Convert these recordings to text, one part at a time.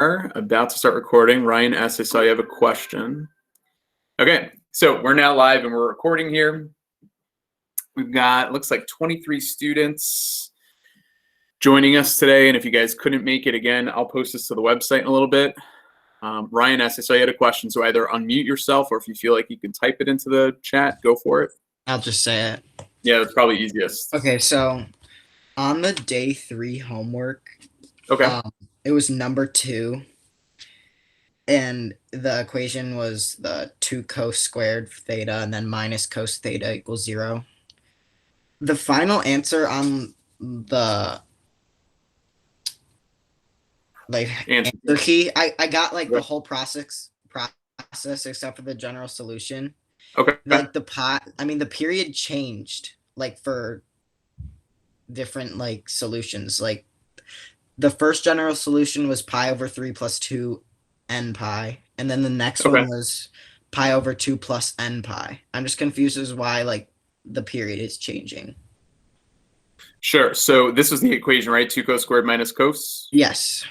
about to start recording. Ryan S., I saw you have a question. Okay, so we're now live and we're recording here. We've got, looks like 23 students joining us today. And if you guys couldn't make it again, I'll post this to the website in a little bit. Ryan S., I saw you had a question. So either unmute yourself or if you feel like you can type it into the chat, go for it. I'll just say it. Yeah, that's probably easiest. Okay, so on the day 3 homework, Okay. It was number 2, and the equation was the 2 cos squared theta and then minus cos theta equals 0. The final answer on the answer key, I got like the whole process except for the general solution. Okay. Like the period changed like for different like solutions. Like the first general solution was pi over 3 plus 2 n pi, and then the next one was pi over 2 plus n pi. I'm just confused as why like the period is changing. Sure. So this was the equation, right? 2 cos squared minus cos? Yes.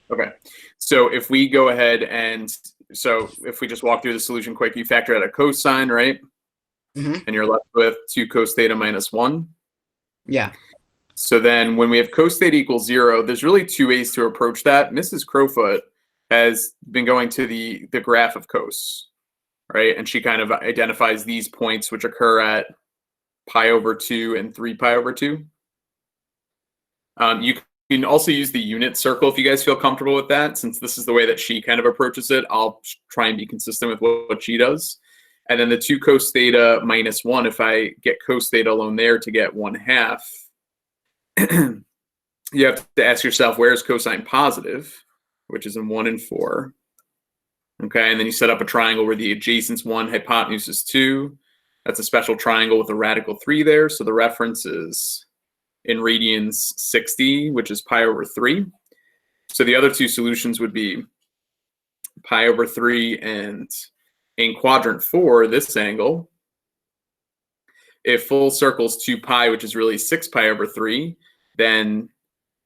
Okay. So if we go ahead and so if we just walk through the solution quick, you factor out a cosine, right? Mm-hmm. And you're left with 2 cos theta minus 1. Yeah. So then when we have cos theta equals 0, there's really 2 ways to approach that. Mrs. Crowfoot has been going to the graph of cos, right? And she kind of identifies these points which occur at pi over 2 and 3 pi over 2. You can also use the unit circle if you guys feel comfortable with that. Since this is the way that she kind of approaches it, I'll try and be consistent with what she does. And then the 2 cos theta minus 1, if I get cos theta alone there to get 1/2, you have to ask yourself, where's cosine positive, which is in 1 and 4. Okay, and then you set up a triangle where the adjacent's 1, hypotenuse is 2. That's a special triangle with a radical 3 there. So the reference is in radians 60, which is pi over 3. So the other 2 solutions would be pi over 3, and in quadrant 4, this angle, if full circle's 2 pi, which is really 6 pi over 3, then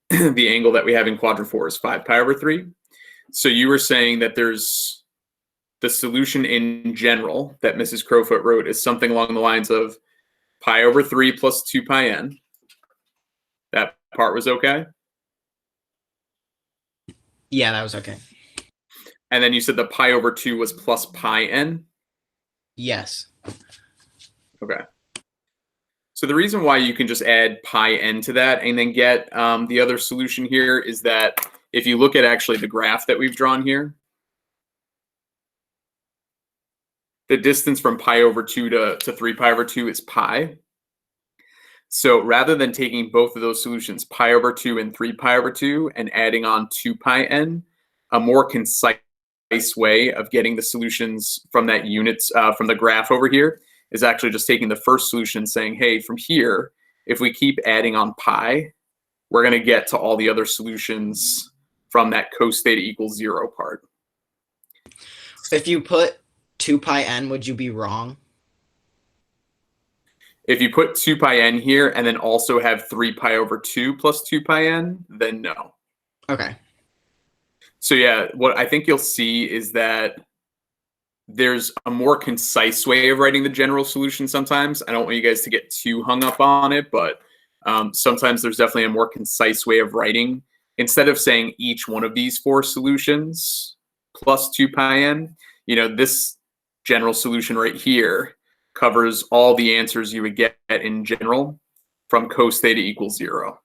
the angle that we have in quadrant 4 is 5 pi over 3. So you were saying that there's the solution in general that Mrs. Crowfoot wrote is something along the lines of pi over 3 plus 2 pi n. That part was okay? Yeah, that was okay. And then you said the pi over 2 was plus pi n? Yes. Okay. So the reason why you can just add pi n to that and then get the other solution here is that if you look at actually the graph that we've drawn here, the distance from pi over 2 to 3 pi over 2 is pi. So rather than taking both of those solutions, pi over 2 and 3 pi over 2, and adding on 2 pi n, a more concise way of getting the solutions from that units from the graph over here is actually just taking the first solution saying, hey, from here, if we keep adding on pi, we're going to get to all the other solutions from that cos theta equals 0 part. If you put 2 pi n, would you be wrong? If you put 2 pi n here and then also have 3 pi over 2 plus 2 pi n, then no. Okay. So yeah, what I think you'll see is that there's a more concise way of writing the general solution sometimes. I don't want you guys to get too hung up on it, but sometimes there's definitely a more concise way of writing. Instead of saying each one of these 4 solutions plus 2 pi n, you know, this general solution right here covers all the answers you would get in general from cos theta equals 0.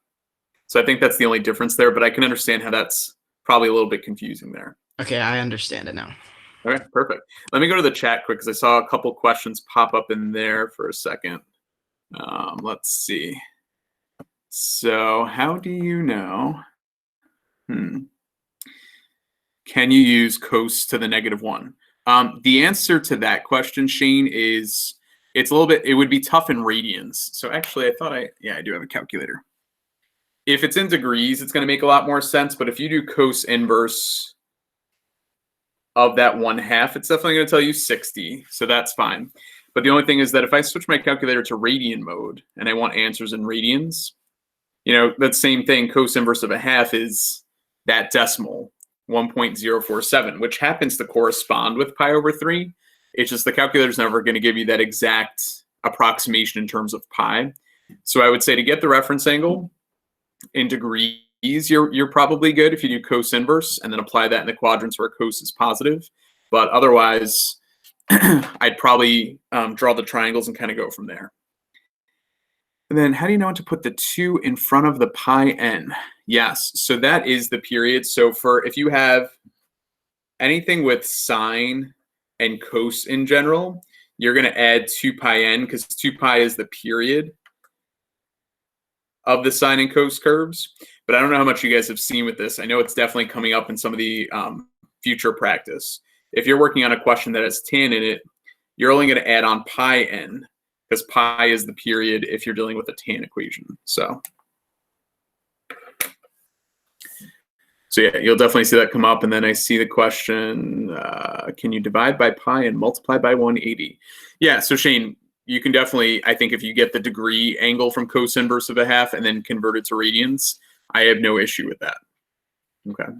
So I think that's the only difference there, but I can understand how that's probably a little bit confusing there. Okay, I understand it now. All right, perfect. Let me go to the chat quick because I saw a couple questions pop up in there for a second. Let's see. So how do you know? Can you use cos to the -1? The answer to that question, Shane, is it's a little bit, it would be tough in radians. So actually I thought I do have a calculator. If it's in degrees, it's going to make a lot more sense. But if you do cos inverse of that 1/2, it's definitely going to tell you 60. So that's fine. But the only thing is that if I switch my calculator to radian mode and I want answers in radians, you know, that same thing, cos inverse of 1/2 is that decimal. 1.047, which happens to correspond with pi over 3. It's just the calculator's never going to give you that exact approximation in terms of pi. So I would say to get the reference angle in degrees, you're probably good if you do cos inverse and then apply that in the quadrants where cos is positive. But otherwise, I'd probably draw the triangles and kind of go from there. And then how do you know when to put the 2 in front of the pi n? Yes, so that is the period. So if you have anything with sine and cos in general, you're going to add 2 pi n because 2 pi is the period of the sine and cos curves. But I don't know how much you guys have seen with this. I know it's definitely coming up in some of the future practice. If you're working on a question that has tan in it, you're only going to add on pi n because pi is the period if you're dealing with a tan equation. So yeah, you'll definitely see that come up. And then I see the question, can you divide by pi and multiply by 180? Yeah, so Shane, you can definitely, I think if you get the degree angle from cos inverse of a half and then convert it to radians, I have no issue with that. Okay.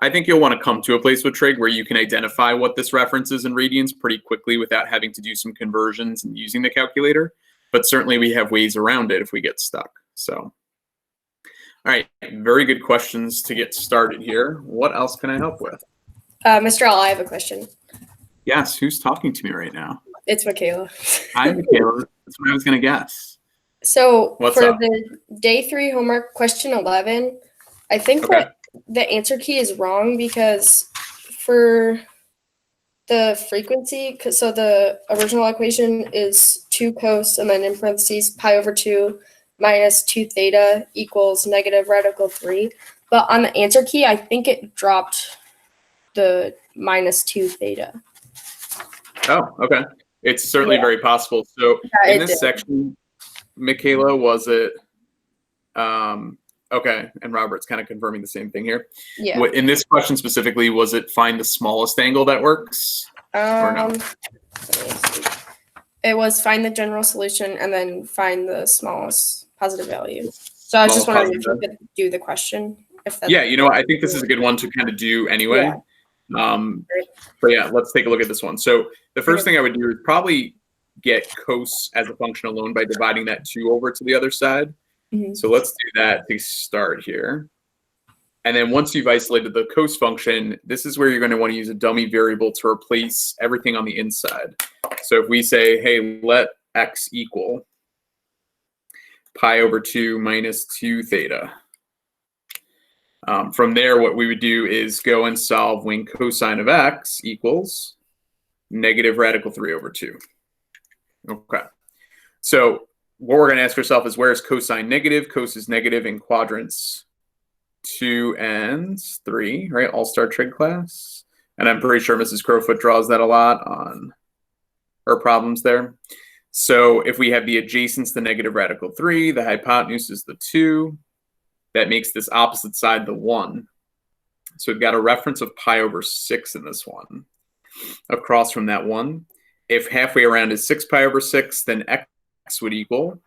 I think you'll want to come to a place with trig where you can identify what this reference is in radians pretty quickly without having to do some conversions and using the calculator. But certainly we have ways around it if we get stuck. So, all right, very good questions to get started here. What else can I help with? Mr. L, I have a question. Yes, who's talking to me right now? It's Michaela. Hi, Michaela. That's what I was going to guess. So What's for up? the day 3 homework, question 11, I think Okay. what the answer key is wrong because for the frequency, so the original equation is 2 cos and then in parentheses pi over 2 minus 2 theta equals negative radical 3. But on the answer key, I think it dropped the minus 2 theta. Oh, okay. It's certainly very possible. So Yeah, in this section, Michaela, was it okay, and Robert's kind of confirming the same thing here. Yeah. In this question specifically, was it find the smallest angle that works? Or no? Let me see. It was find the general solution and then find the smallest positive value. So I was just wondering if you could do the question. If that's Yeah, you know what? I think this is a good one to kind of do anyway. Yeah. But yeah, let's take a look at this one. So the first thing I would do is probably get cos as a function alone by dividing that 2 over to the other side. Mhm. So let's do that to start here. And then once you've isolated the cos function, this is where you're going to want to use a dummy variable to replace everything on the inside. So if we say, hey, let x equal pi over 2 minus 2 theta. From there, what we would do is go and solve when cosine of x equals negative radical 3 over 2. Okay. So what we're going to ask ourselves is where is cosine negative? Cos is negative in quadrants 2 and 3, right? All-star trig class. And I'm pretty sure Mrs. Crowfoot draws that a lot on her problems there. So if we have the adjacents, the negative radical 3, the hypotenuse is the 2. That makes this opposite side the 1. So we've got a reference of pi over 6 in this one. Across from that 1. If halfway around is 6 pi over 6, then x would equal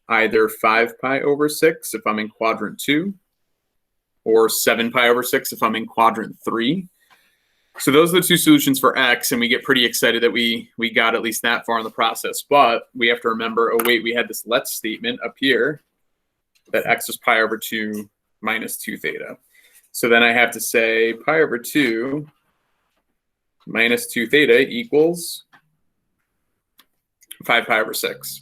either 5 pi over 6 if I'm in quadrant 2, or 7 pi over 6 if I'm in quadrant 3. So those are the 2 solutions for x, and we get pretty excited that we got at least that far in the process. But we have to remember, oh wait, we had this let statement up here that x is pi over 2 minus 2 theta. So then I have to say pi over 2 minus 2 theta equals 5 pi over 6.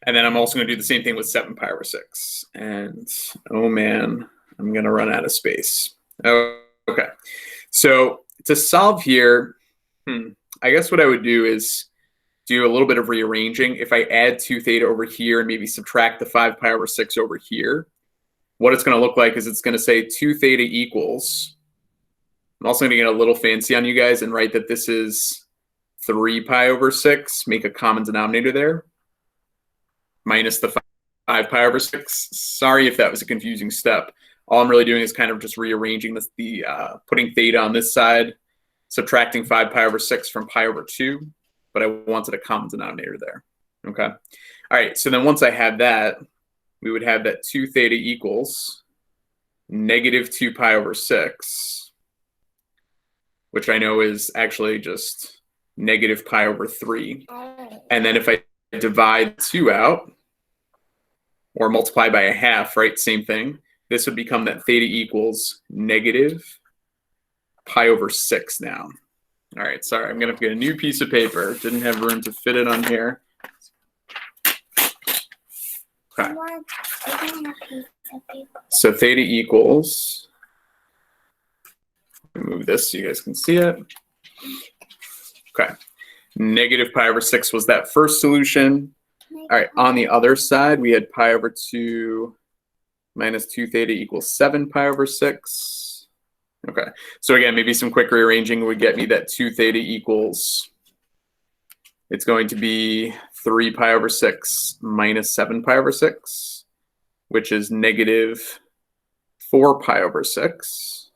And then I'm also going to do the same thing with 7 pi over 6. And, oh man, I'm going to run out of space. Okay. So to solve here, I guess what I would do is do a little bit of rearranging. If I add 2 theta over here and maybe subtract the 5 pi over 6 over here, what it's going to look like is it's going to say 2 theta equals, I'm also going to get a little fancy on you guys and write that this is 3 pi over 6, make a common denominator there, minus the 5 pi over 6. Sorry if that was a confusing step. All I'm really doing is kind of just rearranging putting theta on this side, subtracting 5 pi over 6 from pi over 2, but I wanted a common denominator there. Okay. All right, so then once I have that, we would have that 2 theta equals negative 2 pi over 6, which I know is actually just negative pi over 3. And then if I divide 2 out, or multiply by a half, right, same thing, this would become that theta equals negative pi over 6 now. All right, sorry, I'm going to get a new piece of paper. Didn't have room to fit it on here. Okay. So theta equals, move this so you guys can see it. Okay, negative pi over 6 was that first solution. All right, on the other side, we had pi over 2 minus 2 theta equals 7 pi over 6. Okay, so again, maybe some quick rearranging would get me that 2 theta equals, it's going to be 3 pi over 6 minus 7 pi over 6, which is negative 4 pi over 6.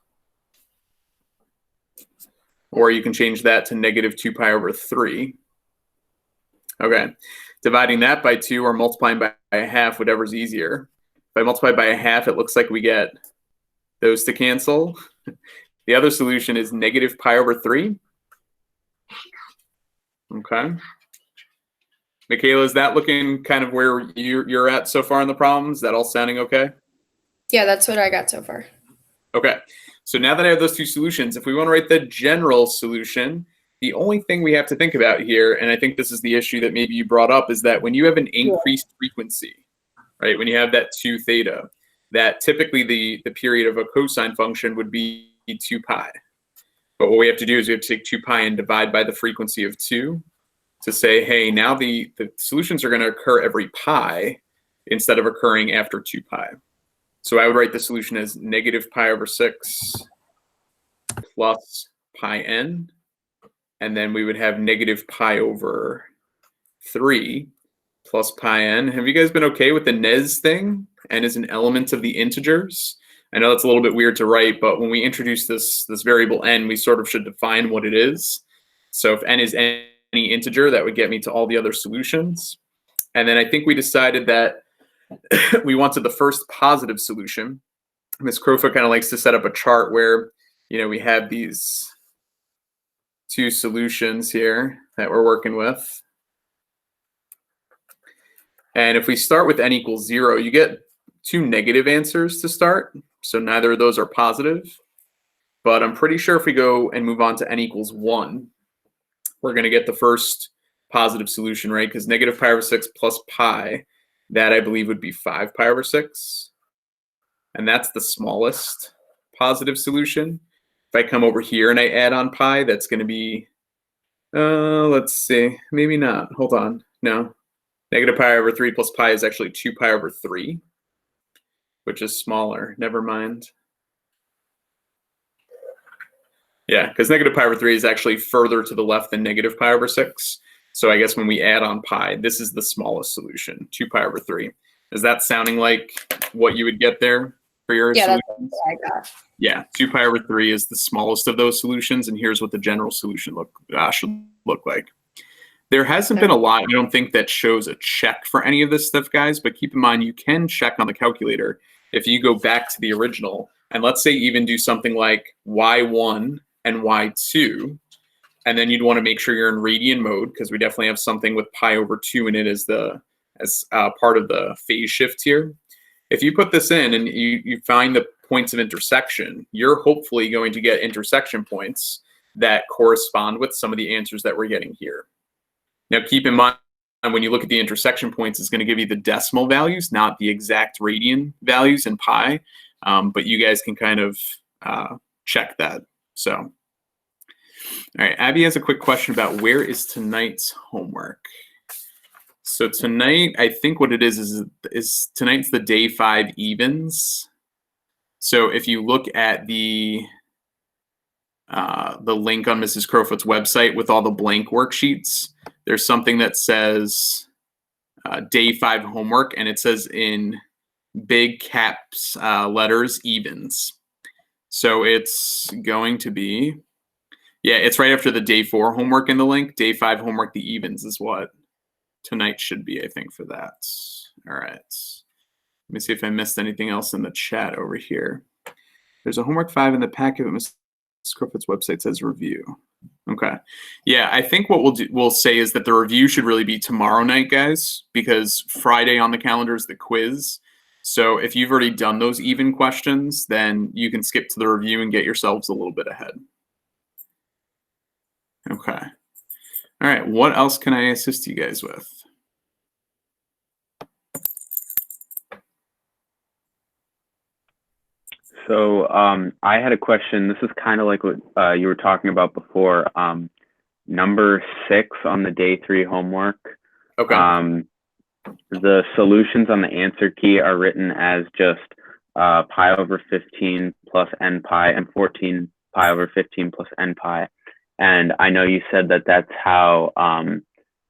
Or you can change that to negative 2 pi over 3. Okay, dividing that by 2 or multiplying by a half, whatever's easier. If I multiply by a half, it looks like we get those to cancel. The other solution is negative pi over 3. Okay. Michaela, is that looking kind of where you're at so far in the problem? Is that all sounding okay? Yeah, that's what I got so far. Okay. So now that I have those two solutions, if we want to write the general solution, the only thing we have to think about here, and I think this is the issue that maybe you brought up, is that when you have an increased frequency, right, when you have that 2 theta, that typically the period of a cosine function would be 2 pi. But what we have to do is we have to take 2 pi and divide by the frequency of 2 to say, hey, now the solutions are going to occur every pi instead of occurring after 2 pi. So I would write the solution as negative pi over 6 plus pi n. And then we would have negative pi over 3 plus pi n. Have you guys been okay with the nes thing? N is an element of the integers. I know that's a little bit weird to write, but when we introduce this variable n, we sort of should define what it is. So if n is any integer, that would get me to all the other solutions. And then I think we decided that we wanted the first positive solution. Ms. Crowfoot kind of likes to set up a chart where, you know, we have these two solutions here that we're working with. And if we start with n equals 0, you get 2 negative answers to start. So neither of those are positive. But I'm pretty sure if we go and move on to n equals 1, we're going to get the first positive solution, right? Because negative pi over 6 plus pi, that I believe would be 5 pi over 6. And that's the smallest positive solution. If I come over here and I add on pi, that's going to be, let's see, maybe not. Hold on. No. Negative pi over 3 plus pi is actually 2 pi over 3, which is smaller. Never mind. Yeah, because negative pi over 3 is actually further to the left than negative pi over 6. So I guess when we add on pi, this is the smallest solution, 2 pi over 3. Is that sounding like what you would get there for your solutions? That's what I got. Yeah, 2 pi over 3 is the smallest of those solutions, and here's what the general solution should look like. There hasn't been a lot, I don't think, that shows a check for any of this stuff, guys, but keep in mind you can check on the calculator if you go back to the original, and let's say even do something like y1 and y2, and then you'd want to make sure you're in radian mode, because we definitely have something with pi over 2 in it as part of the phase shift here. If you put this in and you find the points of intersection, you're hopefully going to get intersection points that correspond with some of the answers that we're getting here. Now, keep in mind, when you look at the intersection points, it's going to give you the decimal values, not the exact radian values in pi, but you guys can kind of check that. So, all right, Abby has a quick question about where is tonight's homework. So tonight, I think what it is tonight's the day 5 evens. So if you look at the link on Mrs. Crowfoot's website with all the blank worksheets, there's something that says day 5 homework, and it says in big caps letters evens. So it's going to be, yeah, it's right after the day 4 homework in the link. Day 5 homework, the evens is what tonight should be, I think, for that. All right. Let me see if I missed anything else in the chat over here. There's a homework 5 in the packet, but Ms. Crowfoot's website says review. Okay. Yeah, I think what we'll say is that the review should really be tomorrow night, guys, because Friday on the calendar is the quiz. So if you've already done those even questions, then you can skip to the review and get yourselves a little bit ahead. Okay. All right. What else can I assist you guys with? So I had a question. This is kind of like what you were talking about before. Number 6 on the day 3 homework. Okay. The solutions on the answer key are written as just pi over 15 plus n pi and 14 pi over 15 plus n pi. And I know you said that that's how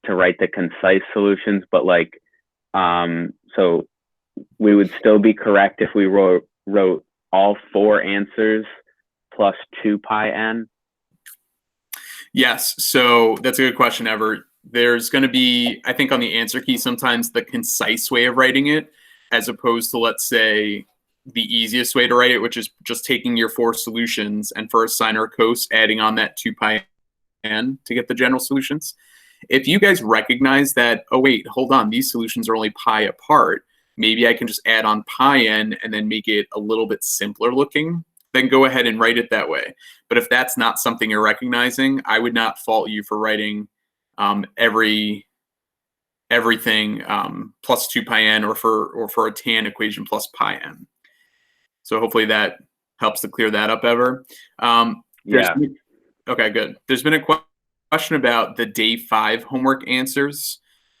to write the concise solutions, but like, so we would still be correct if we wrote all 4 answers plus 2 pi n? Yes. So that's a good question, Ever. There's going to be, I think on the answer key, sometimes the concise way of writing it, as opposed to, let's say, the easiest way to write it, which is just taking your 4 solutions and for a sine or a cos, adding on that 2 pi n to get the general solutions. If you guys recognize that, oh, wait, hold on, these solutions are only pi apart, maybe I can just add on pi n and then make it a little bit simpler looking, then go ahead and write it that way. But if that's not something you're recognizing, I would not fault you for writing everything plus 2 pi n or for a tan equation plus pi n. So hopefully that helps to clear that up, Ever. Yeah. Okay, good. There's been a question about the day 5 homework answers.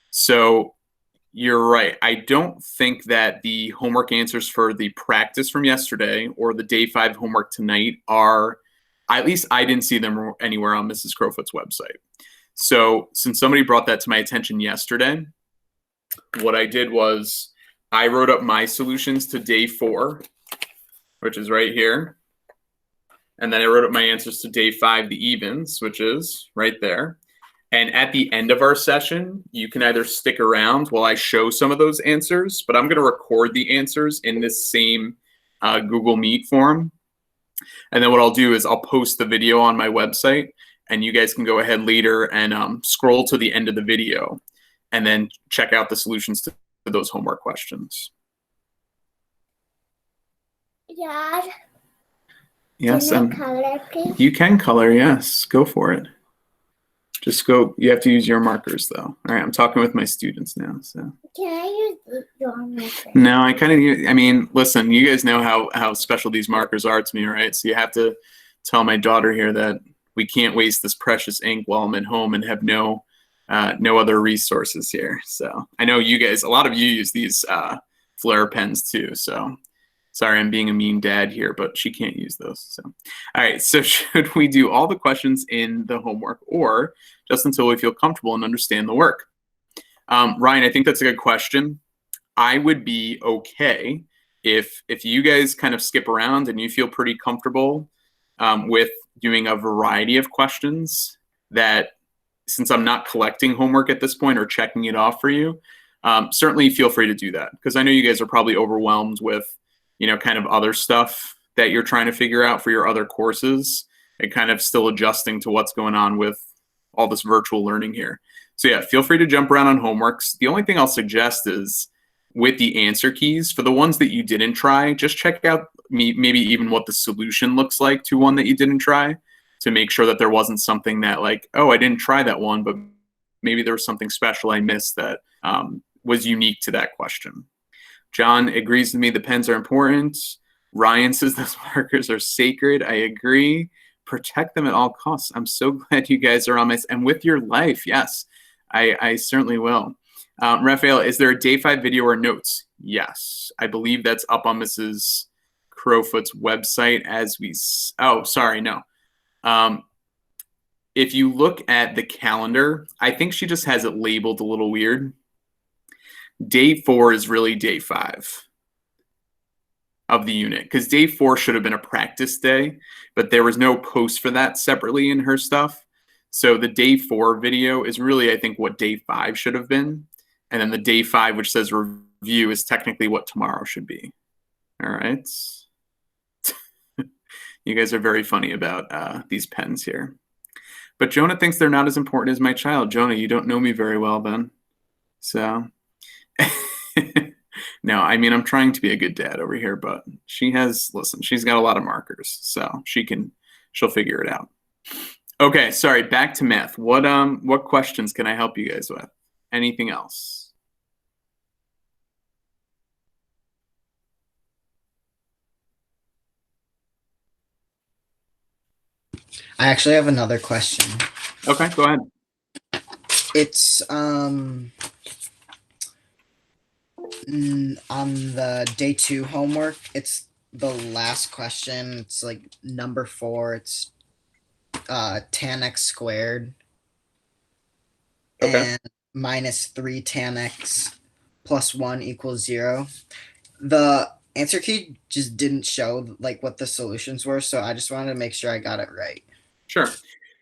So you're right. I don't think that the homework answers for the practice from yesterday or the day 5 homework tonight are, at least I didn't see them anywhere on Mrs. Crowfoot's website. So since somebody brought that to my attention yesterday, what I did was I wrote up my solutions to day 4, which is right here. And then I wrote up my answers to day 5, the evens, which is right there. And at the end of our session, you can either stick around while I show some of those answers, but I'm going to record the answers in this same Google Meet form. And then what I'll do is I'll post the video on my website, and you guys can go ahead later and scroll to the end of the video and then check out the solutions to those homework questions. Dad, Yes, can I color, please? you can color. Yes, go for it. Just go. You have to use your markers, though. All right, I'm talking with my students now. So Can I use your marker? no, I kind of. I mean, listen. You guys know how special these markers are to me, right? So you have to tell my daughter here that we can't waste this precious ink while I'm at home and have no other resources here. So I know you guys. A lot of you use these Flair pens too. So sorry, I'm being a mean dad here, but she can't use those. So, all right. So should we do all the questions in the homework or just until we feel comfortable and understand the work? Ryan, I think that's a good question. I would be okay if you guys kind of skip around and you feel pretty comfortable with doing a variety of questions that, since I'm not collecting homework at this point or checking it off for you, certainly feel free to do that, because I know you guys are probably overwhelmed with kind of other stuff that you're trying to figure out for your other courses and kind of still adjusting to what's going on with all this virtual learning here. So yeah, feel free to jump around on homeworks. The only thing I'll suggest is with the answer keys, for the ones that you didn't try, just check out maybe even what the solution looks like to one that you didn't try, to make sure that there wasn't something that like, oh, I didn't try that one, but maybe there was something special I missed that was unique to that question. John agrees with me. The pens are important. Ryan says those markers are sacred. I agree. Protect them at all costs. I'm so glad you guys are on my and with your life. Yes, I certainly will. Raphael, is there a day 5 video or notes? Yes, I believe that's up on Mrs. Crowfoot's website as we. Oh, sorry, no. If you look at the calendar, I think she just has it labeled a little weird. Day 4 is really day 5 of the unit, because day 4 should have been a practice day, but there was no post for that separately in her stuff. So the day 4 video is really, I think, what day 5 should have been. And then the day 5, which says review, is technically what tomorrow should be. All right. You guys are very funny about these pens here. But Jonah thinks they're not as important as my child. Jonah, you don't know me very well then. So, no, I mean, I'm trying to be a good dad over here, but listen, she's got a lot of markers, so she'll figure it out. Okay, sorry, back to math. What questions can I help you guys with? Anything else? I actually have another question. Okay, go ahead. It's on the day 2 homework. It's the last question. It's like number 4. It's tan x squared Okay. and minus 3 tan x plus 1 equals 0. The answer key just didn't show like what the solutions were, so I just wanted to make sure I got it right. Sure.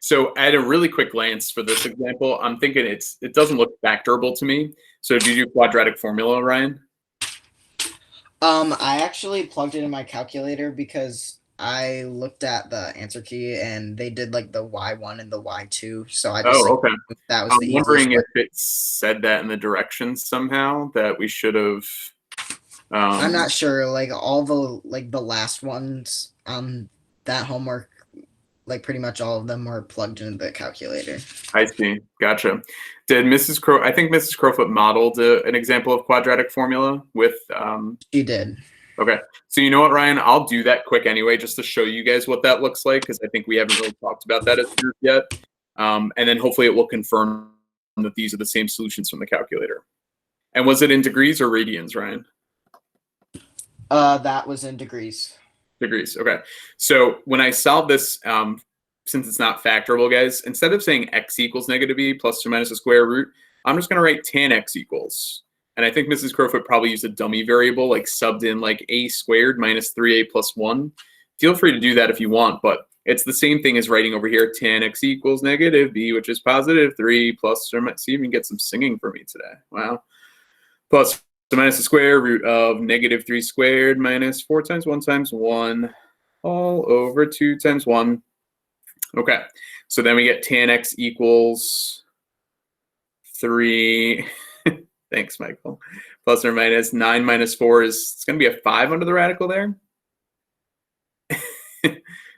So at a really quick glance for this example, I'm thinking it doesn't look factorable to me. So did you do quadratic formula, Ryan? I actually plugged it in my calculator because I looked at the answer key and they did like the Y1 and the Y2. So I just Okay. that was I'm the wondering easiest if it said that in the directions somehow that we should have. I'm not sure. Like all the last ones on that homework, like pretty much all of them were plugged into the calculator. I see. Gotcha. Did Mrs. Crow? I think Mrs. Crowfoot modeled an example of quadratic formula with. She did. Okay. So you know what, Ryan? I'll do that quick anyway, just to show you guys what that looks like, because I think we haven't really talked about that as a group yet. And then hopefully it will confirm that these are the same solutions from the calculator. And was it in degrees or radians, Ryan? That was in degrees. Degrees. Okay. So when I solve this, since it's not factorable, guys, instead of saying x equals negative b plus or minus the square root, I'm just going to write tan x equals. And I think Mrs. Crowfoot probably used a dummy variable, like subbed in like a squared minus 3a plus 1. Feel free to do that if you want, but it's the same thing as writing over here tan x equals negative b, which is positive 3 plus or minus. See, you even get some singing for me today. Wow. Plus or minus the square root of negative 3 squared minus 4 times 1 times 1 all over 2 times 1. Okay, so then we get tan x equals 3. Thanks, Michael. Plus or minus 9 minus 4 it's going to be a 5 under the radical there.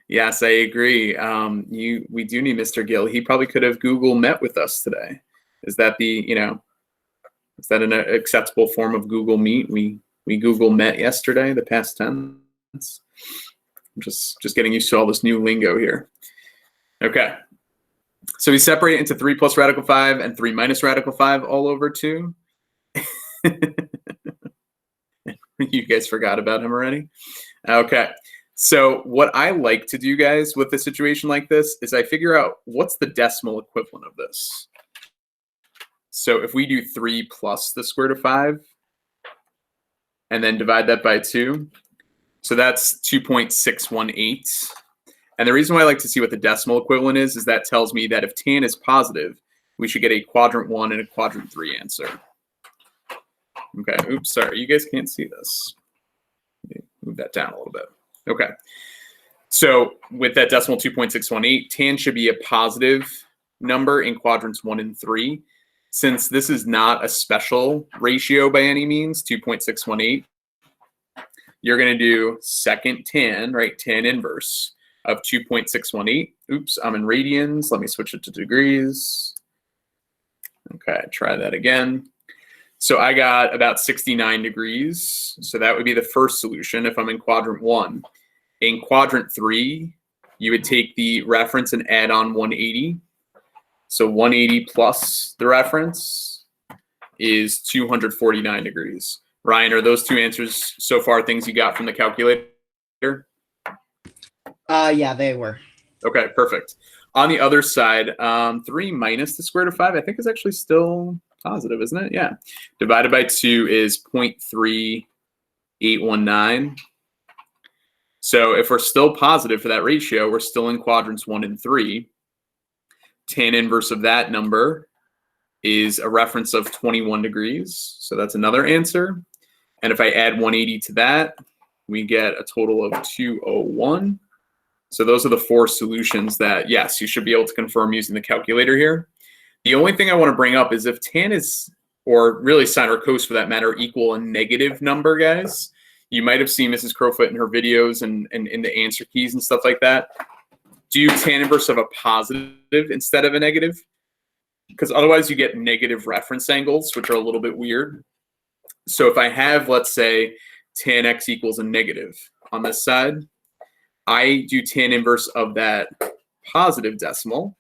Yes, I agree. We do need Mr. Gill. He probably could have Google Met with us today. Is that is that an acceptable form of Google Meet? We Google Met yesterday, the past tense. I'm just getting used to all this new lingo here. Okay. So we separate it into 3 plus radical 5 and 3 minus radical 5 all over 2. You guys forgot about him already? Okay. So what I like to do, guys, with a situation like this is I figure out what's the decimal equivalent of this. So if we do 3 plus the square root of 5 and then divide that by 2, so that's 2.618. And the reason why I like to see what the decimal equivalent is that tells me that if tan is positive, we should get a quadrant 1 and a quadrant 3 answer. Okay, oops, sorry, you guys can't see this. Move that down a little bit. Okay, so with that decimal 2.618, tan should be a positive number in quadrants 1 and 3. Since this is not a special ratio by any means, 2.618, you're going to do second tan, right, tan inverse of 2.618. Oops, I'm in radians. Let me switch it to degrees. Okay, try that again. So I got about 69 degrees. So that would be the first solution if I'm in quadrant 1. In quadrant 3, you would take the reference and add on 180. So 180 plus the reference is 249 degrees. Ryan, are those two answers so far things you got from the calculator? Yeah, they were. Okay, perfect. On the other side, 3 minus the square root of 5, I think is actually still positive, isn't it? Yeah. Divided by 2 is 0.3819. So if we're still positive for that ratio, we're still in quadrants 1 and 3. Tan inverse of that number is a reference of 21 degrees. So that's another answer. And if I add 180 to that, we get a total of 201. So those are the 4 solutions that, yes, you should be able to confirm using the calculator here. The only thing I want to bring up is if tan is, or really sine or cos for that matter, equal a negative number, guys, you might have seen Mrs. Crowfoot in her videos and in the answer keys and stuff like that. Do tan inverse of a positive instead of a negative, because otherwise you get negative reference angles, which are a little bit weird. So if I have, let's say, tan x equals a negative on this side, I do tan inverse of that positive decimal,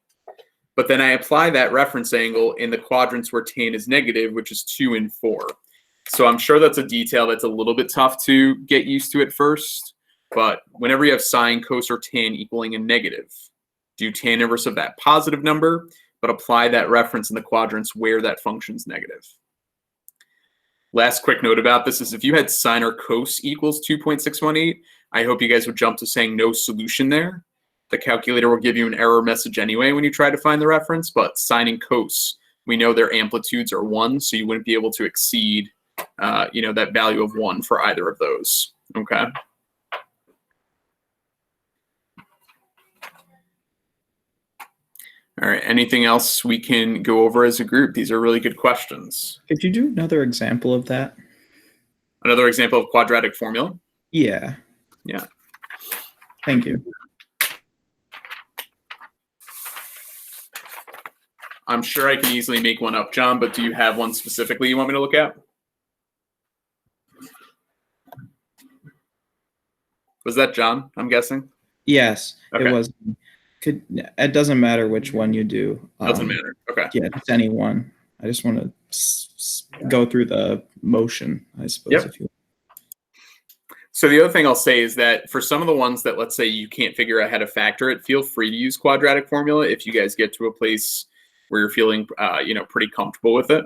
but then I apply that reference angle in the quadrants where tan is negative, which is 2 and 4. So I'm sure that's a detail that's a little bit tough to get used to at first, but whenever you have sine, cos, or tan equaling a negative, do tan inverse of that positive number, but apply that reference in the quadrants where that function's negative. Last quick note about this is if you had sine or cos equals 2.618, I hope you guys would jump to saying no solution there. The calculator will give you an error message anyway when you try to find the reference, but sine and cos, we know their amplitudes are 1, so you wouldn't be able to exceed that value of 1 for either of those, okay? All right, anything else we can go over as a group? These are really good questions. Could you do another example of that? Another example of quadratic formula? Yeah. Yeah. Thank you. I'm sure I can easily make one up, John, but do you have one specifically you want me to look at? Was that John, I'm guessing? Yes, Okay. it was. It doesn't matter which one you do. Doesn't matter. Okay. Yeah, just any one. I just want to go through the motion, I suppose. Yep. If you. So the other thing I'll say is that for some of the ones that, let's say, you can't figure out how to factor it, feel free to use quadratic formula if you guys get to a place where you're feeling, pretty comfortable with it.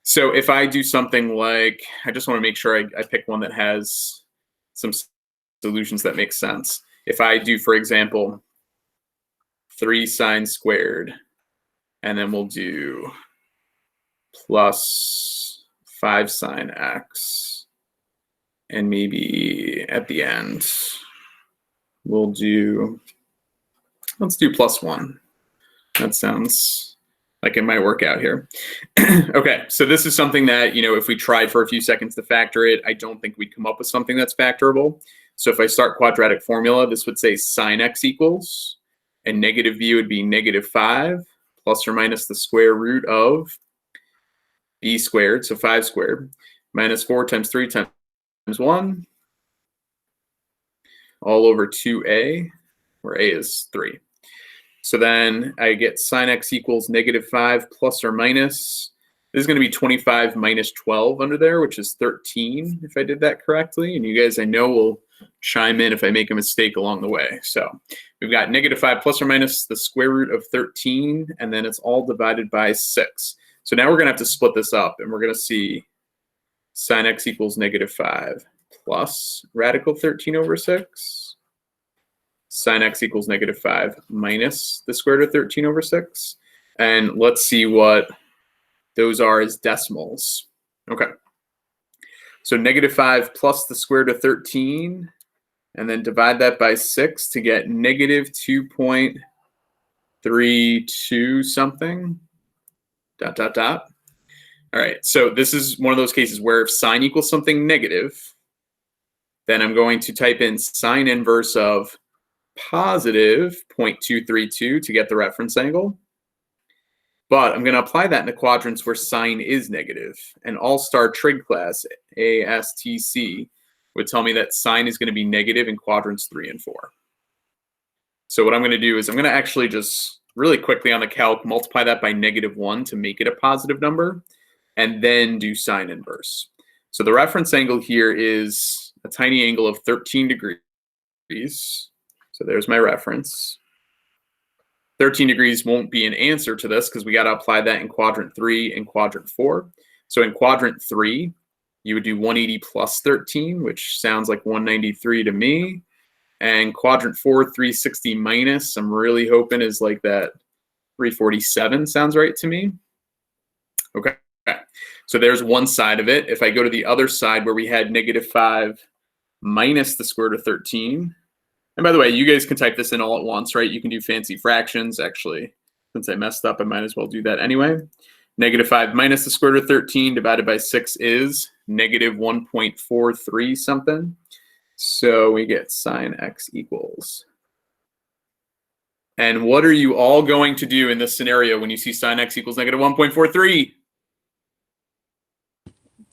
So if I do something like, I just want to make sure I pick one that has some solutions that make sense. If I do, for example, 3 sine squared, and then we'll do plus 5 sine x, and maybe at the end, we'll do, let's do plus 1. That sounds like it might work out here. Okay, so this is something that, if we tried for a few seconds to factor it, I don't think we'd come up with something that's factorable. So if I start quadratic formula, this would say sine x equals, and negative b would be -5 plus or minus the square root of b squared, so 5 squared, minus 4 times 3 times 1, all over 2a, where a is 3. So then I get sine x equals -5 plus or minus. This is going to be 25 minus 12 under there, which is 13, if I did that correctly. And you guys, I know, will chime in if I make a mistake along the way. So we've got -5 plus or minus the square root of 13, and then it's all divided by 6. So now we're going to have to split this up, and we're going to see sine x equals -5 plus radical 13 over 6. Sine x equals -5 minus the square root of 13 over 6. And let's see what those are as decimals. Okay. So -5 plus the square root of 13, and then divide that by 6 to get -2.32 something, ... All right, so this is one of those cases where if sine equals something negative, then I'm going to type in sine inverse of positive 0.232 to get the reference angle. But I'm going to apply that in the quadrants where sine is negative. And all-star trig class, ASTC, would tell me that sine is going to be negative in quadrants 3 and 4. So what I'm going to do is I'm going to actually just really quickly on the calc multiply that by -1 to make it a positive number, and then do sine inverse. So the reference angle here is a tiny angle of 13 degrees. So there's my reference. 13 degrees won't be an answer to this because we got to apply that in quadrant 3 and quadrant 4. So in quadrant 3, you would do 180 plus 13, which sounds like 193 to me. And quadrant 4, 360 minus, I'm really hoping is like that 347 sounds right to me. Okay. So there's one side of it. If I go to the other side where we had -5 minus the square root of 13, And by the way, you guys can type this in all at once, right? You can do fancy fractions. Actually, since I messed up, I might as well do that anyway. -5 minus the square root of 13 divided by 6 is -1.43 something. So we get sine x equals. And what are you all going to do in this scenario when you see sine x equals -1.43?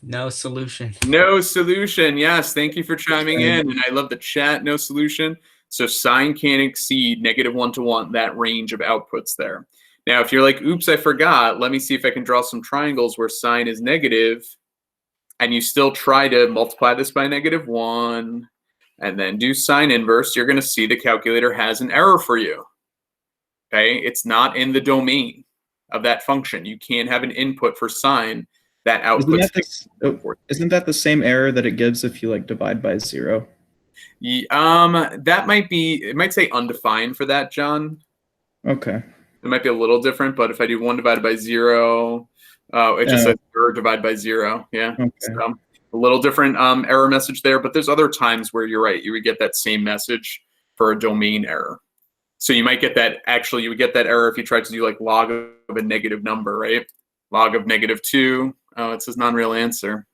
No solution. No solution. Yes, thank you for chiming in. And I love the chat, no solution. So sine can't exceed -1 to 1, that range of outputs there. Now, if you're like, oops, I forgot, let me see if I can draw some triangles where sine is negative, and you still try to multiply this by -1, and then do sine inverse, you're going to see the calculator has an error for you. Okay, it's not in the domain of that function. You can't have an input for sine that outputs. Isn't that the same error that it gives if you like divide by 0? That might be, it might say undefined for that, John. Okay. It might be a little different, but if I do 1 divided by 0, it just says 0 divided by 0. Yeah. Okay. So a little different error message there, but there's other times where you're right. You would get that same message for a domain error. So you might get that, actually, you would get that error if you tried to do like log of a negative number, right? Log of -2. Oh, it says non-real answer.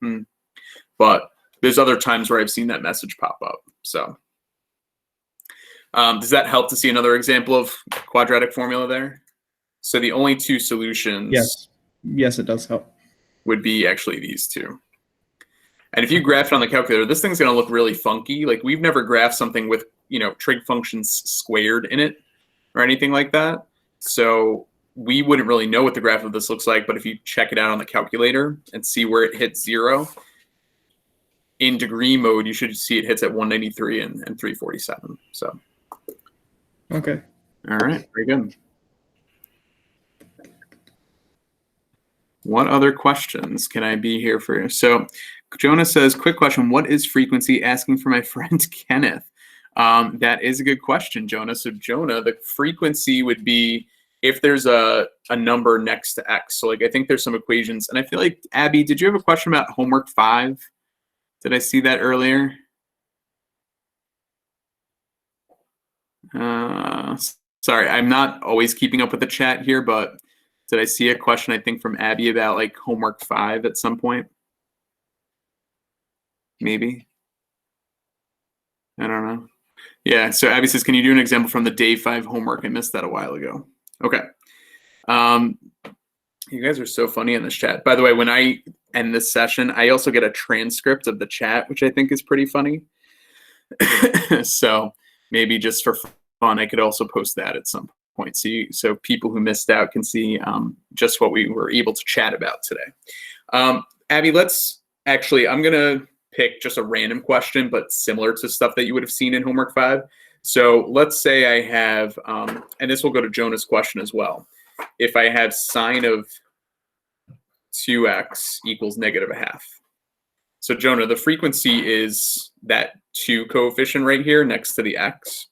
But there's other times where I've seen that message pop up. So does that help to see another example of quadratic formula there? So the only two solutions Yes, it does help. would be actually these two. And if you graph it on the calculator, this thing's going to look really funky. Like we've never graphed something with, trig functions squared in it or anything like that. So we wouldn't really know what the graph of this looks like. But if you check it out on the calculator and see where it hits 0, in degree mode, you should see it hits at 193 and 347. So. Okay. All right. Very good. What other questions can I be here for? So Jonah says, quick question. What is frequency? Asking for my friend Kenneth. That is a good question, Jonah. So Jonah, the frequency would be if there's a number next to x. So like I think there's some equations. And I feel like, Abby, did you have a question about homework 5? Did I see that earlier? Sorry, I'm not always keeping up with the chat here, but did I see a question, I think, from Abby about like homework 5 at some point? Maybe. I don't know. Yeah, so Abby says, can you do an example from the day 5 homework? I missed that a while ago. Okay. You guys are so funny in this chat. By the way, when I end this session, I also get a transcript of the chat, which I think is pretty funny. So maybe just for fun, I could also post that at some point. So people who missed out can see just what we were able to chat about today. Abby, I'm going to pick just a random question, but similar to stuff that you would have seen in homework 5. So let's say I have, and this will go to Jonah's question as well. If I have sine of 2x equals -1/2. So Jonah, the frequency is that 2 coefficient right here next to the x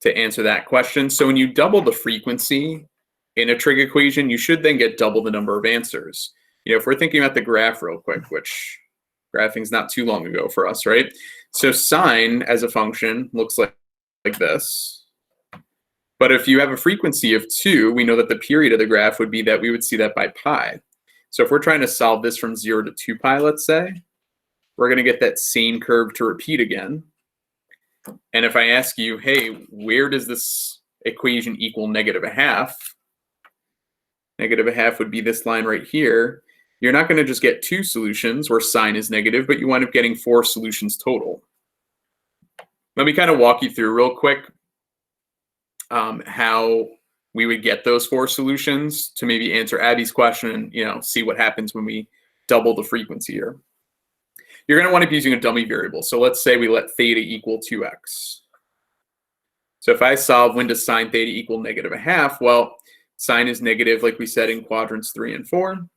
to answer that question. So when you double the frequency in a trig equation, you should then get double the number of answers. If we're thinking about the graph real quick, which graphing's not too long ago for us, right? So sine as a function looks like this. But if you have a frequency of 2, we know that the period of the graph would be that we would see that by pi. So if we're trying to solve this from 0 to 2 pi, let's say, we're going to get that same curve to repeat again. And if I ask you, hey, where does this equation equal -1/2? -1/2 would be this line right here. You're not going to just get 2 solutions where sine is negative, but you wind up getting 4 solutions total. Let me kind of walk you through real quick how we would get those 4 solutions to maybe answer Abby's question and see what happens when we double the frequency here. You're going to want to be using a dummy variable. So let's say we let theta equal 2x. So if I solve when does sine theta equal -1/2, well, sine is negative, like we said, in quadrants 3 and 4.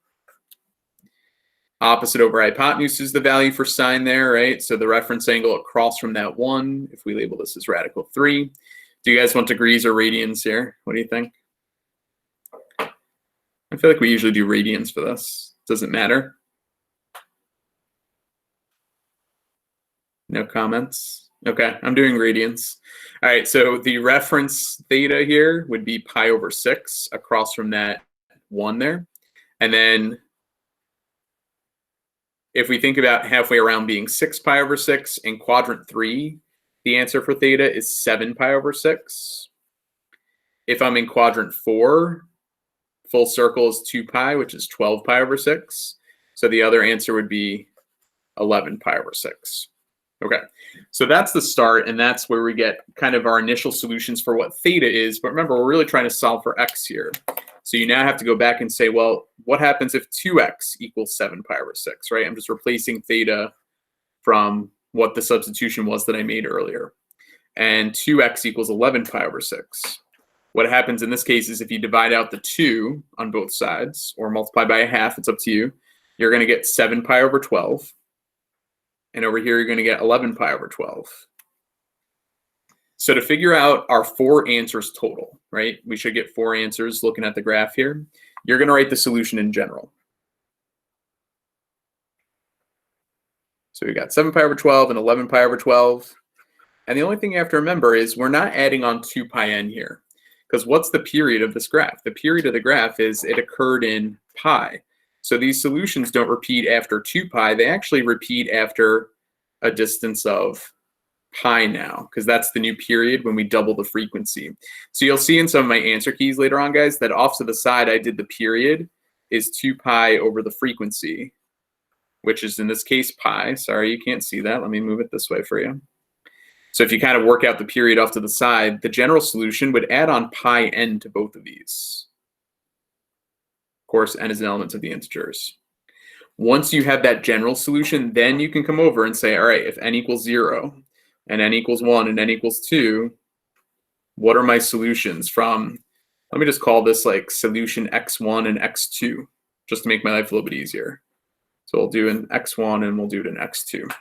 Opposite over hypotenuse is the value for sine there, right? So the reference angle across from that 1, if we label this as radical 3. Do you guys want degrees or radians here? What do you think? I feel like we usually do radians for this. Does it matter? No comments? Okay, I'm doing gradients. All right, so the reference theta here would be pi over 6 across from that 1 there. And then if we think about halfway around being 6 pi over 6, in quadrant 3, the answer for theta is 7 pi over 6. If I'm in quadrant 4, full circle is 2 pi, which is 12 pi over 6. So the other answer would be 11 pi over 6. Okay, so that's the start, and that's where we get kind of our initial solutions for what theta is. But remember, we're really trying to solve for x here. So you now have to go back and say, well, what happens if 2x equals 7 pi over 6, right? I'm just replacing theta from what the substitution was that I made earlier. And 2x equals 11 pi over 6. What happens in this case is if you divide out the 2 on both sides, or multiply by a half, it's up to you, you're going to get 7 pi over 12. And over here, you're going to get 11 pi over 12. So to figure out our 4 answers total, right? We should get 4 answers looking at the graph here. You're going to write the solution in general. So we got 7 pi over 12 and 11 pi over 12. And the only thing you have to remember is we're not adding on 2 pi n here. Because what's the period of this graph? The period of the graph is it occurred in pi. So these solutions don't repeat after 2 pi. They actually repeat after a distance of pi now, because that's the new period when we double the frequency. So you'll see in some of my answer keys later on, guys, that off to the side I did the period is 2 pi over the frequency, which is in this case pi. Sorry, you can't see that. Let me move it this way for you. So if you kind of work out the period off to the side, the general solution would add on pi n to both of these. Of course, n is an element of the integers. Once you have that general solution, then you can come over and say, all right, if n equals 0, and n equals 1, and n equals 2, what are my solutions from, let me just call this like solution x1 and x2, just to make my life a little bit easier. So we'll do an x1 and we'll do it in x2.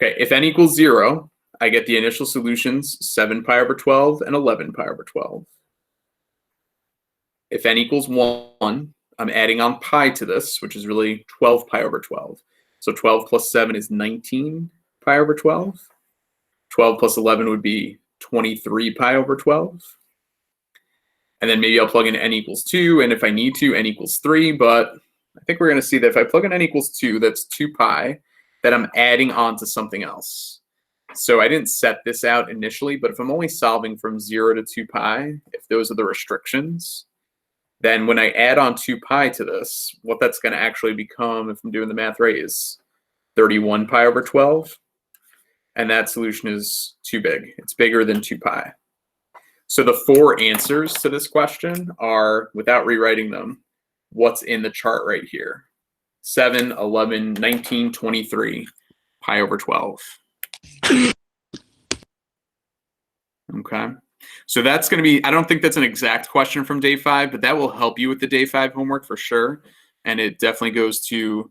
Okay, if n equals 0, I get the initial solutions, 7 pi over 12 and 11 pi over 12. If n equals 1, I'm adding on pi to this, which is really 12 pi over 12. So 12 plus 7 is 19 pi over 12. 12 plus 11 would be 23 pi over 12. And then maybe I'll plug in n equals 2, and if I need to, n equals 3, but I think we're going to see that if I plug in n equals 2, that's 2 pi, that I'm adding on to something else. So I didn't set this out initially, but if I'm only solving from 0 to 2 pi, if those are the restrictions, then when I add on 2 pi to this, what that's going to actually become, if I'm doing the math right, is 31 pi over 12. And that solution is too big. It's bigger than 2 pi. So the 4 answers to this question are, without rewriting them, what's in the chart right here. 7, 11, 19, 23, pi over 12. Okay. So that's going to be, I don't think that's an exact question from day 5, but that will help you with the day 5 homework for sure. And it definitely goes to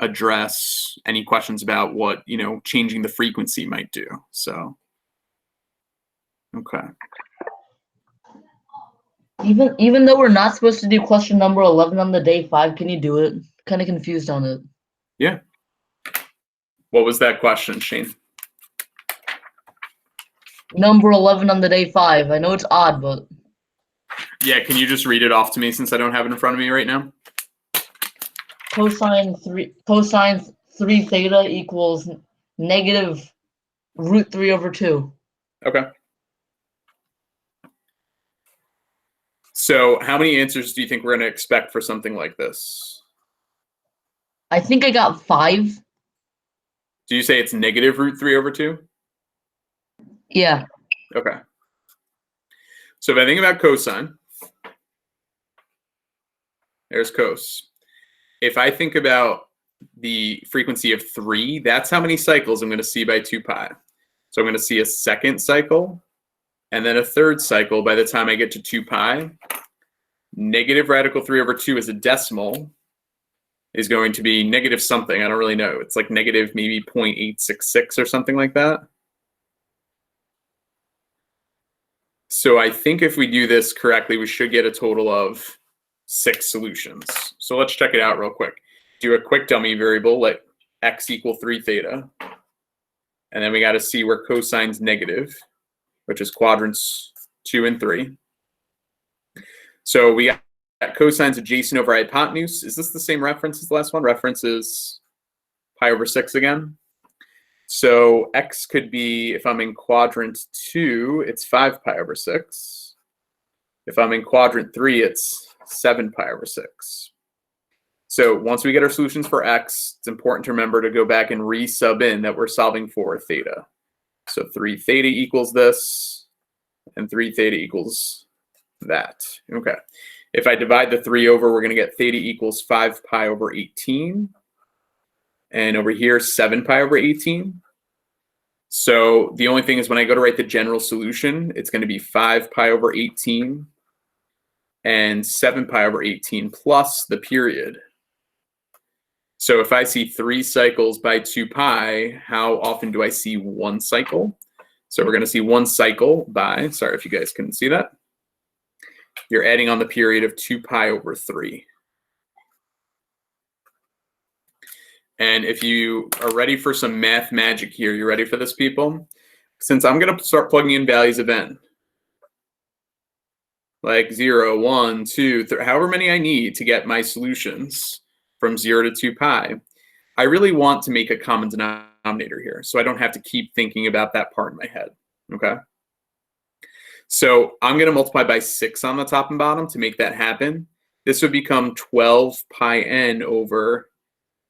address any questions about what, changing the frequency might do. So, okay. Even though we're not supposed to do question number 11 on the day 5, can you do it? Kind of confused on it. Yeah. What was that question, Shane? Number 11 on the day 5. I know it's odd, but Yeah, can you just read it off to me since I don't have it in front of me right now? cosine 3 theta equals negative root 3 over 2. Okay. So how many answers do you think we're going to expect for something like this? I think I got 5. Do you say it's negative root 3 over 2? Yeah. Okay. So if I think about cosine, there's cos. If I think about the frequency of 3, that's how many cycles I'm going to see by 2 pi. So I'm going to see a second cycle and then a third cycle by the time I get to 2 pi. Negative radical 3 over 2 as a decimal is going to be negative something. I don't really know. It's like negative maybe 0.866 or something like that. So I think if we do this correctly, we should get a total of 6 solutions. So let's check it out real quick. Do a quick dummy variable, let x equal 3 theta. And then we got to see where cosine's negative, which is quadrants 2 and 3. So we got cosine's adjacent over hypotenuse. Is this the same reference as the last one? Reference is pi over 6 again. So x could be, if I'm in quadrant 2, it's 5 pi over 6. If I'm in quadrant 3, it's 7 pi over 6. So once we get our solutions for x, it's important to remember to go back and re-sub in that we're solving for theta. So 3 theta equals this, and 3 theta equals that. Okay. If I divide the 3 over, we're going to get theta equals 5 pi over 18. And over here, 7 pi over 18. So the only thing is when I go to write the general solution, it's going to be 5 pi over 18 and 7 pi over 18 plus the period. So if I see 3 cycles by 2 pi, how often do I see 1 cycle? So we're going to see 1 cycle by, sorry if you guys couldn't see that. You're adding on the period of 2 pi over 3. And if you are ready for some math magic here, you ready for this, people? Since I'm going to start plugging in values of n, like 0, 1, 2, 3, however many I need to get my solutions from 0 to 2 pi, I really want to make a common denominator here, so I don't have to keep thinking about that part in my head, okay? So I'm going to multiply by 6 on the top and bottom to make that happen. This would become 12 pi n over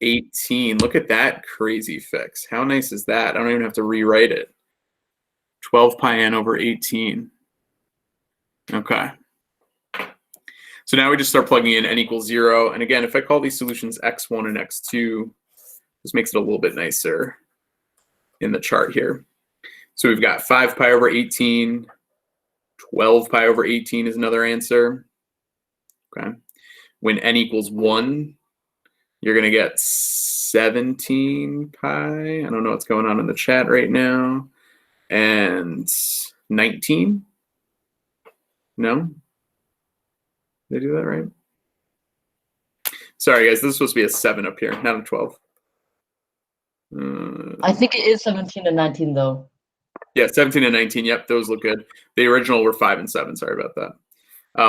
18. Look at that crazy fix. How nice is that? I don't even have to rewrite it. 12 pi n over 18. Okay. So now we just start plugging in n equals 0. And again, if I call these solutions x1 and x2, this makes it a little bit nicer in the chart here. So we've got 5 pi over 18. 12 pi over 18 is another answer. Okay. When n equals 1, you're going to get 17 pi. I don't know what's going on in the chat right now. And 19. No? Did I do that right? Sorry, guys. This is supposed to be a 7 up here, not a 12. I think it is 17 and 19, though. Yeah, 17 and 19. Yep, those look good. The original were 5 and 7. Sorry about that.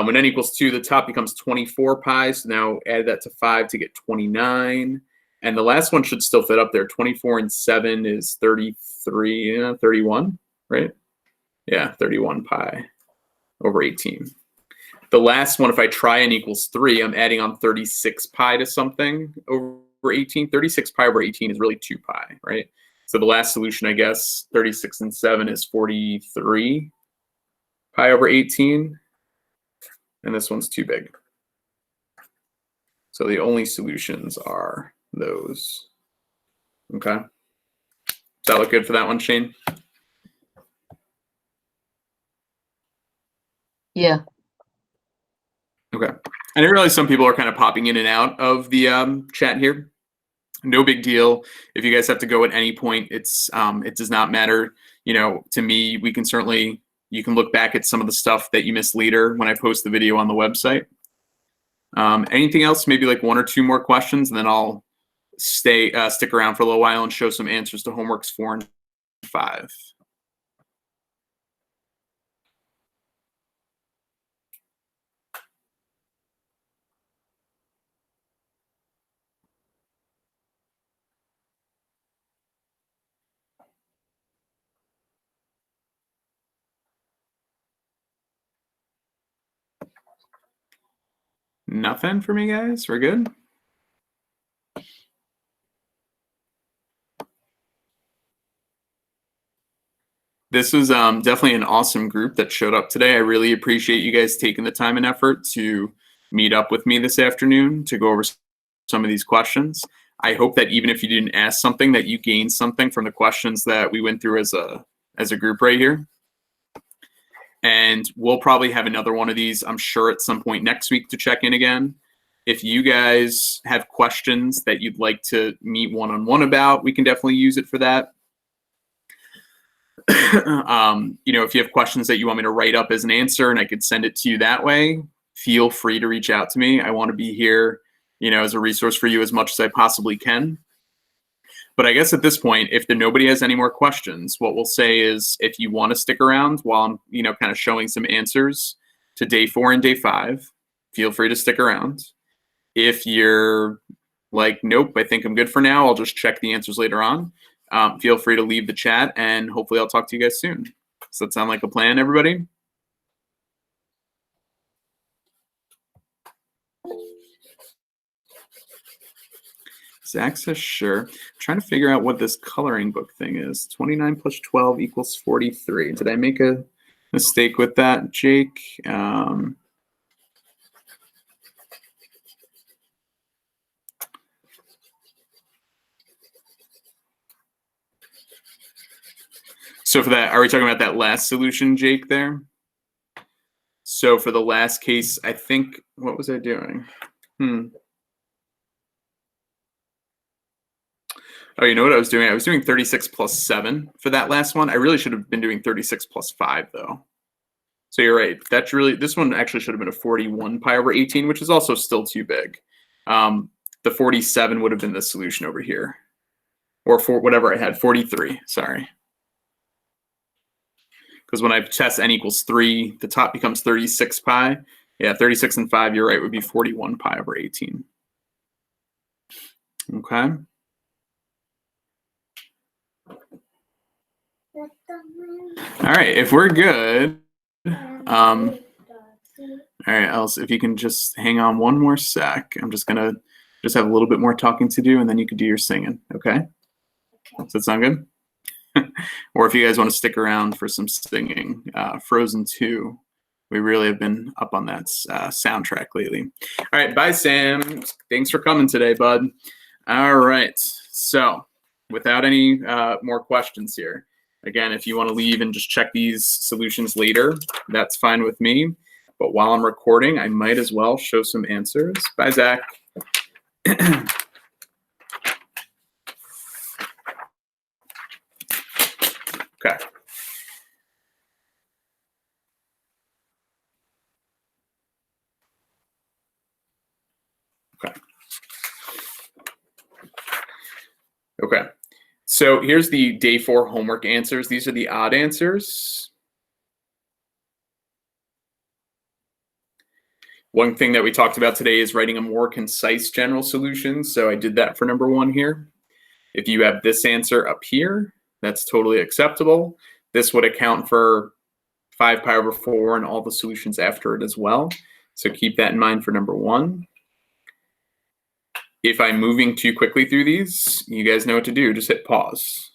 When n equals 2, the top becomes 24 pi. So now add that to 5 to get 29. And the last one should still fit up there. 24 and 7 is 33, 31, right? Yeah, 31 pi over 18. The last one, if I try n equals 3, I'm adding on 36 pi to something over 18. 36 pi over 18 is really 2 pi, right? So the last solution, I guess, 36 and 7 is 43 pi over 18. And this one's too big. So the only solutions are those. Okay. Does that look good for that one, Shane? Yeah. Okay. And I realize some people are kind of popping in and out of the chat here. No big deal. If you guys have to go at any point, it's it does not matter. You know, to me, we can certainly, you can look back at some of the stuff that you missed later when I post the video on the website. Anything else? Maybe like 1 or 2 more questions, and then I'll stick around for a little while and show some answers to homeworks 4 and 5. Nothing for me, guys? We're good? This was definitely an awesome group that showed up today. I really appreciate you guys taking the time and effort to meet up with me this afternoon to go over some of these questions. I hope that even if you didn't ask something, that you gained something from the questions that we went through as a group right here. And we'll probably have another one of these, I'm sure, at some point next week to check in again. If you guys have questions that you'd like to meet one-on-one about, we can definitely use it for that. You know, if you have questions that you want me to write up as an answer and I could send it to you that way, feel free to reach out to me. I want to be here, you know, as a resource for you as much as I possibly can. But I guess at this point, if nobody has any more questions, what we'll say is if you want to stick around while I'm, kind of showing some answers to day 4 and day 5, feel free to stick around. If you're like, nope, I think I'm good for now, I'll just check the answers later on. Feel free to leave the chat, and hopefully I'll talk to you guys soon. Does that sound like a plan, everybody? Zach says sure. I'm trying to figure out what this coloring book thing is. 29 plus 12 equals 43. Did I make a mistake with that, Jake? So for that, are we talking about that last solution, Jake, there? So for the last case, I think, what was I doing? Oh, you know what I was doing? I was doing 36 plus 7 for that last one. I really should have been doing 36 plus 5, though. So you're right. That's really, this one actually should have been a 41 pi over 18, which is also still too big. The 47 would have been the solution over here. Or for whatever I had, 43, sorry. Because when I test n equals 3, the top becomes 36 pi. Yeah, 36 and 5, you're right, would be 41 pi over 18. Okay. All right, if we're good, all right, Else, if you can just hang on one more sec. I'm just gonna have a little bit more talking to do, and then you can do your singing, okay? Does that sound good? Or if you guys want to stick around for some singing, Frozen 2. We really have been up on that soundtrack lately. All right, bye, Sam. Thanks for coming today, bud. All right, so without any more questions here, again, if you want to leave and just check these solutions later, that's fine with me. But while I'm recording, I might as well show some answers. Bye, Zach. Okay. Okay. So here's the day 4 homework answers. These are the odd answers. One thing that we talked about today is writing a more concise general solution. So I did that for number 1 here. If you have this answer up here, that's totally acceptable. This would account for 5 pi over 4 and all the solutions after it as well. So keep that in mind for number 1. If I'm moving too quickly through these, you guys know what to do. Just hit pause.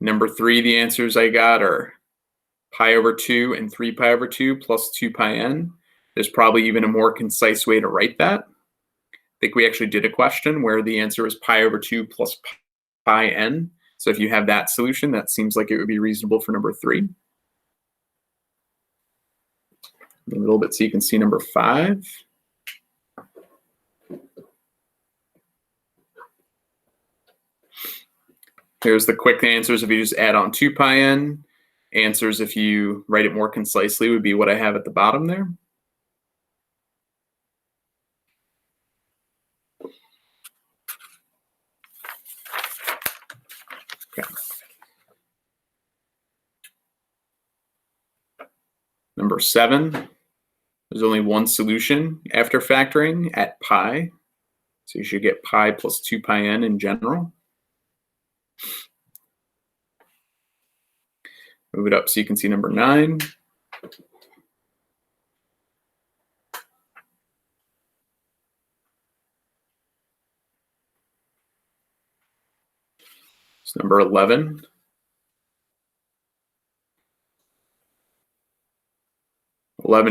Number 3, the answers I got are pi over 2 and 3 pi over 2 plus 2 pi n. There's probably even a more concise way to write that. I think we actually did a question where the answer was pi over 2 plus pi n. So if you have that solution, that seems like it would be reasonable for number 3. A little bit so you can see number 5. Here's the quick answers if you just add on 2 pi n. Answers if you write it more concisely would be what I have at the bottom there. Okay. Number 7, there's only one solution after factoring at pi. So you should get pi plus 2 pi n in general. Move it up so you can see number 9. It's number 11.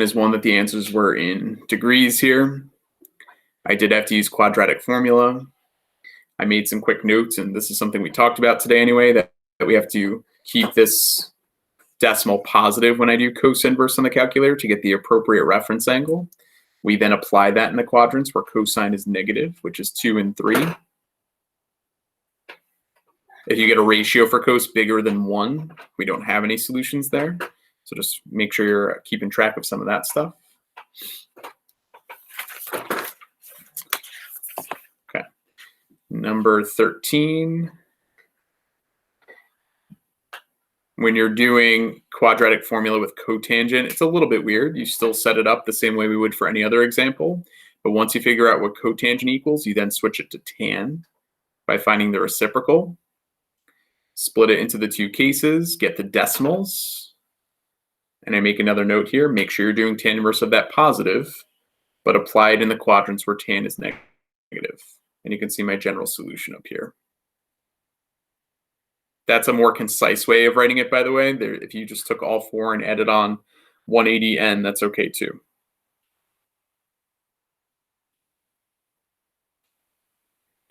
Is one that the answers were in degrees here. I did have to use quadratic formula. I made some quick notes, and this is something we talked about today anyway, that we have to keep this decimal positive when I do cos inverse on the calculator to get the appropriate reference angle. We then apply that in the quadrants where cosine is negative, which is 2 and 3. If you get a ratio for cos bigger than 1, we don't have any solutions there. So just make sure you're keeping track of some of that stuff. Okay. Number 13. When you're doing quadratic formula with cotangent, it's a little bit weird. You still set it up the same way we would for any other example. But once you figure out what cotangent equals, you then switch it to tan by finding the reciprocal. Split it into the two cases, get the decimals. And I make another note here. Make sure you're doing tan inverse of that positive, but apply it in the quadrants where tan is negative. And you can see my general solution up here. That's a more concise way of writing it, by the way. If you just took all four and added on 180n, that's okay too.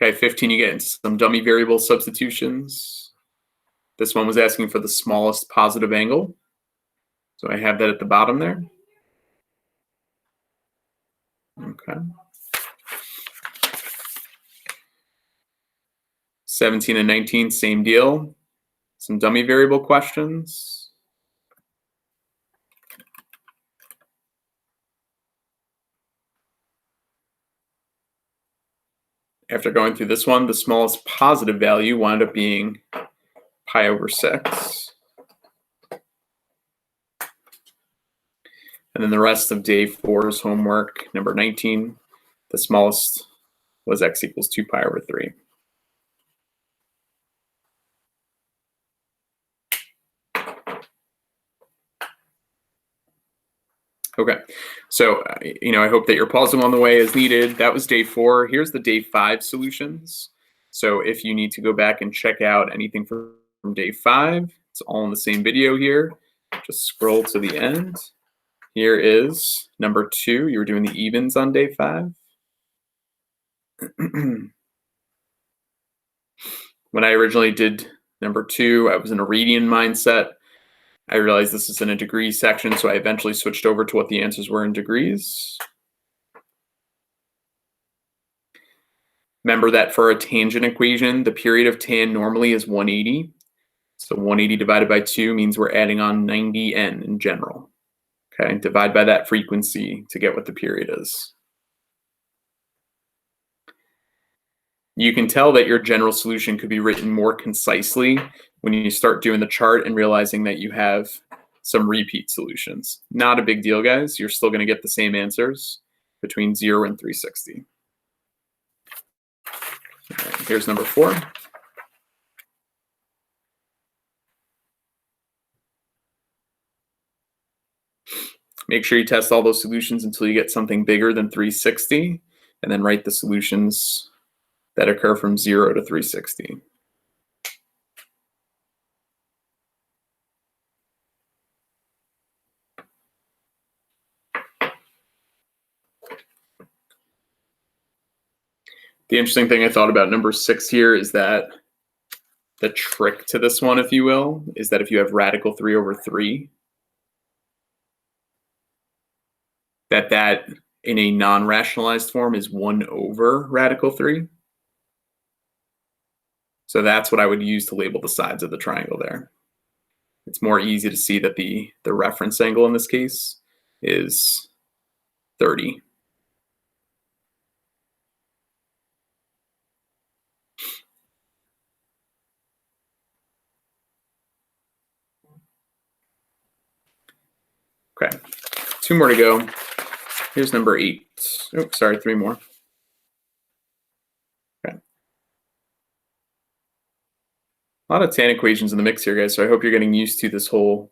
Okay, 15, you get some dummy variable substitutions. This one was asking for the smallest positive angle. So I have that at the bottom there. Okay. 17 and 19, same deal. Some dummy variable questions. After going through this one, the smallest positive value wound up being pi over 6. And then the rest of day 4's homework, number 19, the smallest was x equals 2 pi over 3. Okay, so I hope that you're pausing on the way as needed. That was day 4. Here's the day 5 solutions. So if you need to go back and check out anything from day 5, it's all in the same video here. Just scroll to the end. Here is number 2. You were doing the evens on day 5. When I originally did number 2, I was in a radian mindset. I realized this is in a degree section, so I eventually switched over to what the answers were in degrees. Remember that for a tangent equation, the period of tan normally is 180. So 180 divided by 2 means we're adding on 90n in general. Okay, divide by that frequency to get what the period is. You can tell that your general solution could be written more concisely when you start doing the chart and realizing that you have some repeat solutions. Not a big deal, guys. You're still going to get the same answers between 0 and 360. All right, here's number 4. Make sure you test all those solutions until you get something bigger than 360, and then write the solutions that occur from 0 to 360. The interesting thing I thought about number 6 here is that the trick to this one, if you will, is that if you have radical 3 over 3, that in a non-rationalized form is 1 over radical 3. So that's what I would use to label the sides of the triangle there. It's more easy to see that the reference angle in this case is 30. Okay, 2 more to go. Here's number 8. Oops, sorry, 3 more. Okay. A lot of tan equations in the mix here, guys, so I hope you're getting used to this whole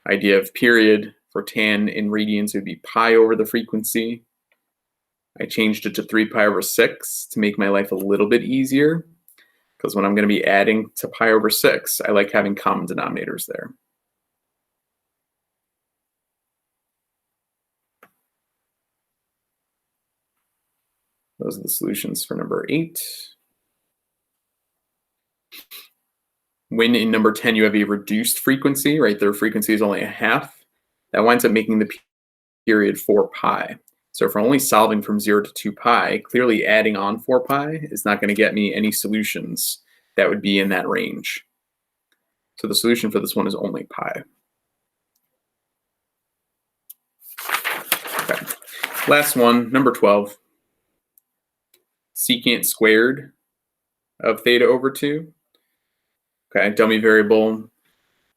idea of period. For tan in radians, it would be pi over the frequency. I changed it to 3 pi over 6 to make my life a little bit easier, because when I'm going to be adding to pi over 6, I like having common denominators there. Those are the solutions for number 8. When in number 10 you have a reduced frequency, right? Their frequency is only a half. That winds up making the period 4 pi. So if we're only solving from 0 to 2 pi, clearly adding on 4 pi is not going to get me any solutions that would be in that range. So the solution for this one is only pi. Okay. Last one, number 12. Secant squared of theta over 2. Okay, dummy variable,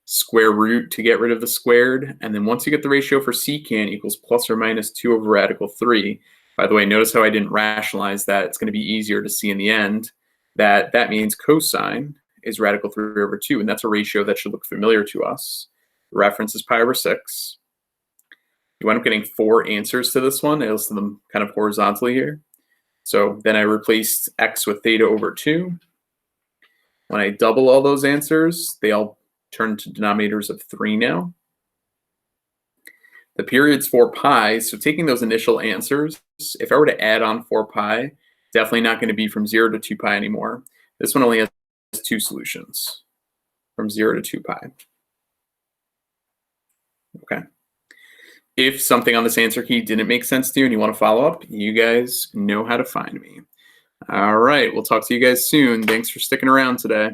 square root to get rid of the squared. And then once you get the ratio for secant equals plus or minus 2 over radical 3. By the way, notice how I didn't rationalize that. It's going to be easier to see in the end that that means cosine is radical 3 over 2. And that's a ratio that should look familiar to us. The reference is pi over 6. You wind up getting 4 answers to this one. I listed them kind of horizontally here. So then I replaced x with theta over 2. When I double all those answers, they all turn to denominators of 3 now. The period's 4 pi, so taking those initial answers, if I were to add on 4 pi, definitely not going to be from 0 to 2 pi anymore. This one only has 2 solutions, from 0 to 2 pi. Okay. If something on this answer key didn't make sense to you and you want to follow up, you guys know how to find me. All right, we'll talk to you guys soon. Thanks for sticking around today.